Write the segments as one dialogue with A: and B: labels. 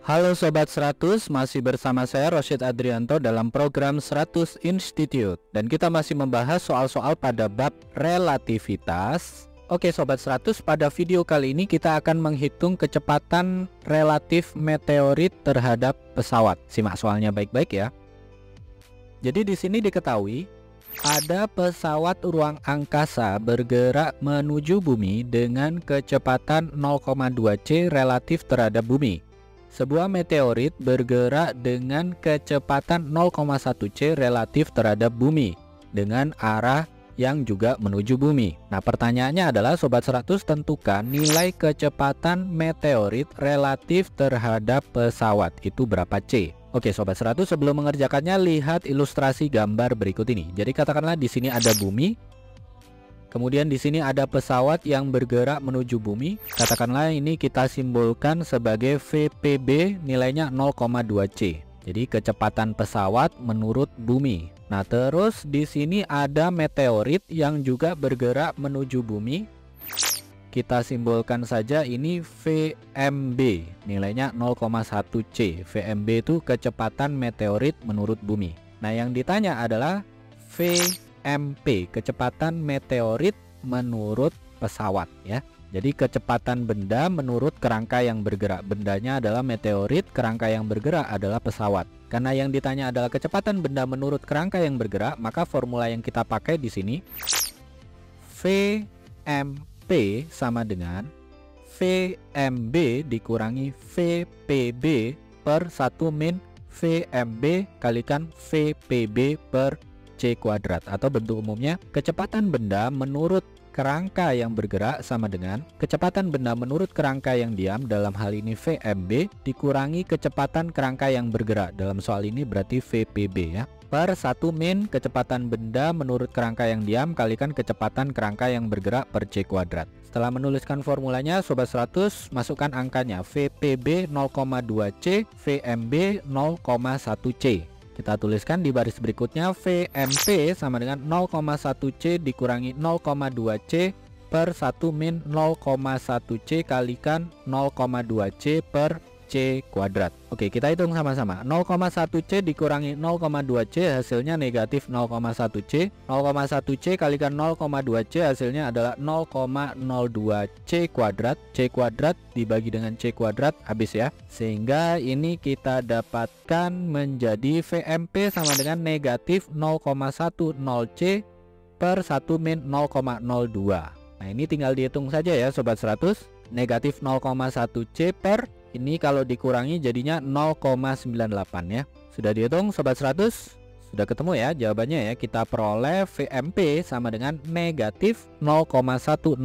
A: Halo Sobat 100, masih bersama saya Rosyid Adrianto dalam program 100 Institute. Dan kita masih membahas soal-soal pada bab relativitas. Oke Sobat 100, pada video kali ini kita akan menghitung kecepatan relatif meteorit terhadap pesawat. Simak soalnya baik-baik ya. Jadi di sini diketahui ada pesawat ruang angkasa bergerak menuju bumi dengan kecepatan 0,2 c relatif terhadap bumi. Sebuah meteorit bergerak dengan kecepatan 0,1 c relatif terhadap bumi dengan arah yang juga menuju bumi. Nah, pertanyaannya adalah Sobat 100, tentukan nilai kecepatan meteorit relatif terhadap pesawat itu berapa c. Oke Sobat 100, sebelum mengerjakannya lihat ilustrasi gambar berikut ini. Jadi katakanlah di sini ada bumi. Kemudian di sini ada pesawat yang bergerak menuju bumi. Katakanlah ini kita simbolkan sebagai VPB, nilainya 0,2 c. Jadi kecepatan pesawat menurut bumi. Nah, terus di sini ada meteorit yang juga bergerak menuju bumi. Kita simbolkan saja ini VMB, nilainya 0,1 c. VMB itu kecepatan meteorit menurut bumi. Nah, yang ditanya adalah VMP, kecepatan meteorit menurut pesawat ya. Jadi kecepatan benda menurut kerangka yang bergerak. Bendanya adalah meteorit, kerangka yang bergerak adalah pesawat. Karena yang ditanya adalah kecepatan benda menurut kerangka yang bergerak, maka formula yang kita pakai di sini VMP sama dengan VMB dikurangi VPB per 1 min VMB kalikan VPB per C kuadrat, atau bentuk umumnya kecepatan benda menurut kerangka yang bergerak sama dengan kecepatan benda menurut kerangka yang diam, dalam hal ini VMB, dikurangi kecepatan kerangka yang bergerak, dalam soal ini berarti VPB ya, per 1 min kecepatan benda menurut kerangka yang diam kalikan kecepatan kerangka yang bergerak per C kuadrat. Setelah menuliskan formulanya, Sobat 100 masukkan angkanya. VPB 0,2 c, VMB 0,1 c. Kita tuliskan di baris berikutnya, VMP sama dengan 0,1 c dikurangi 0,2 c per 1 min 0,1 c kalikan 0,2 c per C kuadrat. Oke, kita hitung sama-sama. 0,1 c dikurangi 0,2 c hasilnya negatif 0,1 c. 0,1 c kalikan 0,2 c hasilnya adalah 0,02 c kuadrat. C kuadrat dibagi dengan c kuadrat habis ya. Sehingga ini kita dapatkan menjadi VMP sama dengan negatif 0,10 c per 1 min 0,02. Nah, ini tinggal dihitung saja ya Sobat 100. Negatif 0,1 c per ini kalau dikurangi jadinya 0,98 ya. Sudah dihitung Sobat 100? Sudah ketemu ya jawabannya ya. Kita peroleh VMP sama dengan negatif 0,102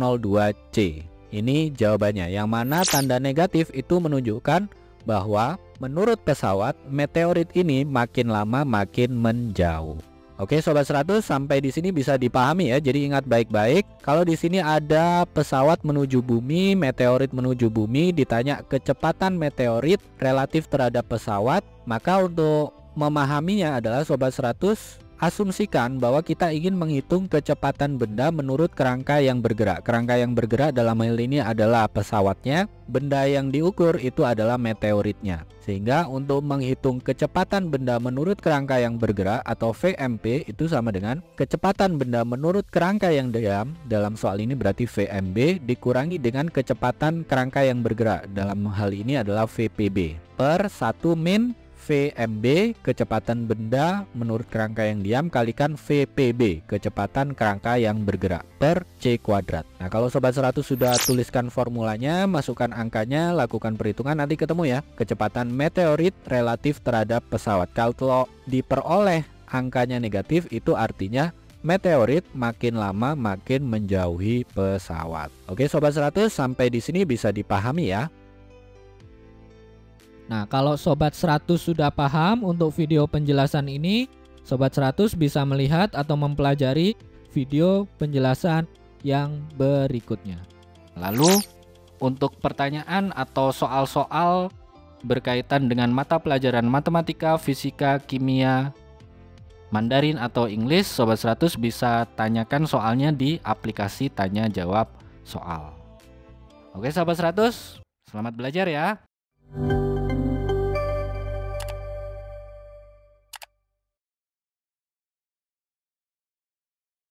A: c. Ini jawabannya, yang mana tanda negatif itu menunjukkan bahwa menurut pesawat meteorit ini makin lama makin menjauh. Oke Sobat 100, sampai di sini bisa dipahami ya. Jadi ingat baik-baik, kalau di sini ada pesawat menuju bumi, meteorit menuju bumi, ditanya kecepatan meteorit relatif terhadap pesawat, maka untuk memahaminya adalah Sobat 100 asumsikan bahwa kita ingin menghitung kecepatan benda menurut kerangka yang bergerak. Kerangka yang bergerak dalam hal ini adalah pesawatnya, benda yang diukur itu adalah meteoritnya. Sehingga untuk menghitung kecepatan benda menurut kerangka yang bergerak atau VMP itu sama dengan kecepatan benda menurut kerangka yang diam, dalam soal ini berarti VMB, dikurangi dengan kecepatan kerangka yang bergerak, dalam hal ini adalah VPB, per 1 min VMB, kecepatan benda menurut kerangka yang diam, kalikan VPB, kecepatan kerangka yang bergerak, per C kuadrat. Nah, kalau Sobat 100 sudah tuliskan formulanya, masukkan angkanya, lakukan perhitungan, nanti ketemu ya kecepatan meteorit relatif terhadap pesawat. Kalau diperoleh angkanya negatif, itu artinya meteorit makin lama makin menjauhi pesawat. Oke Sobat 100, sampai di sini bisa dipahami ya.
B: Nah, kalau Sobat 100 sudah paham untuk video penjelasan ini, Sobat 100 bisa melihat atau mempelajari video penjelasan yang berikutnya.
A: Lalu, untuk pertanyaan atau soal-soal berkaitan dengan mata pelajaran matematika, fisika, kimia, Mandarin atau Inggris, Sobat 100 bisa tanyakan soalnya di aplikasi tanya jawab soal. Oke Sobat 100, selamat belajar ya.